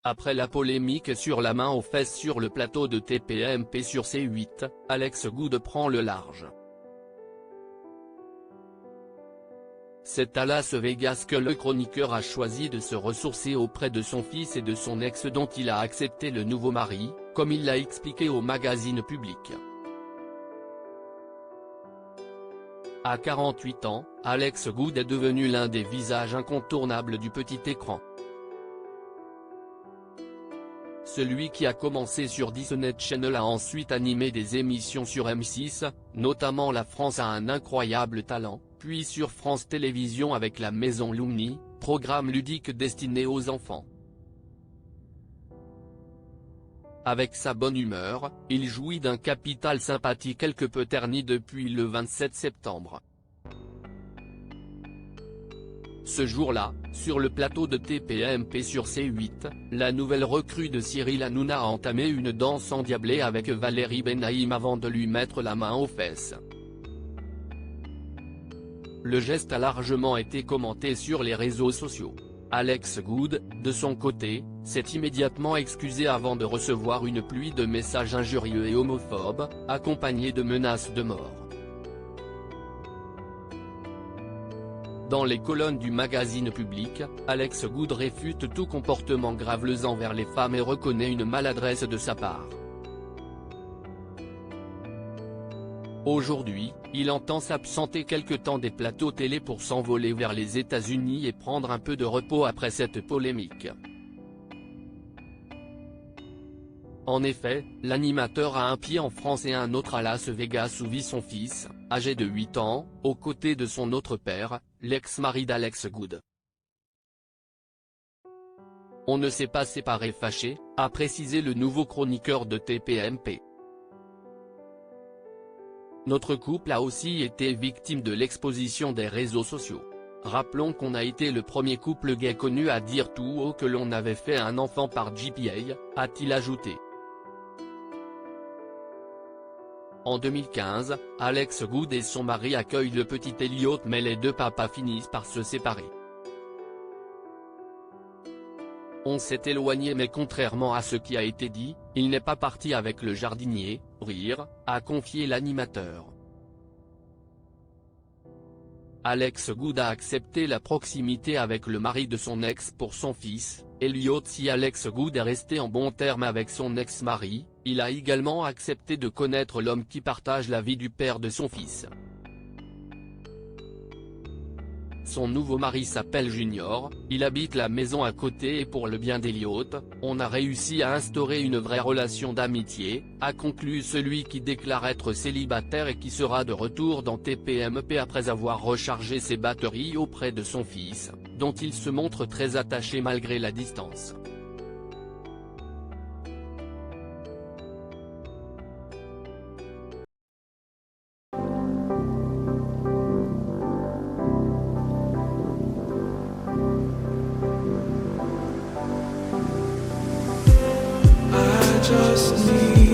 Après la polémique sur la main aux fesses sur le plateau de TPMP sur C8, Alex Goud prend le large. C'est à Las Vegas que le chroniqueur a choisi de se ressourcer auprès de son fils et de son ex dont il a accepté le nouveau mari, comme il l'a expliqué au magazine Public. À 48 ans, Alex Goud est devenu l'un des visages incontournables du petit écran. Celui qui a commencé sur Disney Channel a ensuite animé des émissions sur M6, notamment La France a un incroyable talent, puis sur France Télévisions avec La Maison Lumni, programme ludique destiné aux enfants. Avec sa bonne humeur, il jouit d'un capital sympathie quelque peu terni depuis le 27 septembre. Ce jour-là, sur le plateau de TPMP sur C8, la nouvelle recrue de Cyril Hanouna a entamé une danse endiablée avec Valérie Benaïm avant de lui mettre la main aux fesses. Le geste a largement été commenté sur les réseaux sociaux. Alex Goud, de son côté, s'est immédiatement excusé avant de recevoir une pluie de messages injurieux et homophobes, accompagnés de menaces de mort. Dans les colonnes du magazine Public, Alex Goud réfute tout comportement graveleux envers les femmes et reconnaît une maladresse de sa part. Aujourd'hui, il entend s'absenter quelque temps des plateaux télé pour s'envoler vers les États-Unis et prendre un peu de repos après cette polémique. En effet, l'animateur a un pied en France et un autre à Las Vegas où vit son fils, âgé de 8 ans, aux côtés de son autre père, l'ex-mari d'Alex Goud. On ne s'est pas séparés fâchés, a précisé le nouveau chroniqueur de TPMP. Notre couple a aussi été victime de l'exposition des réseaux sociaux. Rappelons qu'on a été le premier couple gay connu à dire tout haut que l'on avait fait un enfant par GPA, a-t-il ajouté. En 2015, Alex Goud et son mari accueillent le petit Elliot mais les deux papas finissent par se séparer. On s'est éloigné mais contrairement à ce qui a été dit, il n'est pas parti avec le jardinier, rire, a confié l'animateur. Alex Goud a accepté la proximité avec le mari de son ex pour son fils, Elliot. Si Alex Goud est resté en bons termes avec son ex-mari, il a également accepté de connaître l'homme qui partage la vie du père de son fils. Son nouveau mari s'appelle Junior, il habite la maison à côté et pour le bien d'Elliot, on a réussi à instaurer une vraie relation d'amitié, a conclu celui qui déclare être célibataire et qui sera de retour dans TPMP après avoir rechargé ses batteries auprès de son fils, dont il se montre très attaché malgré la distance. Just need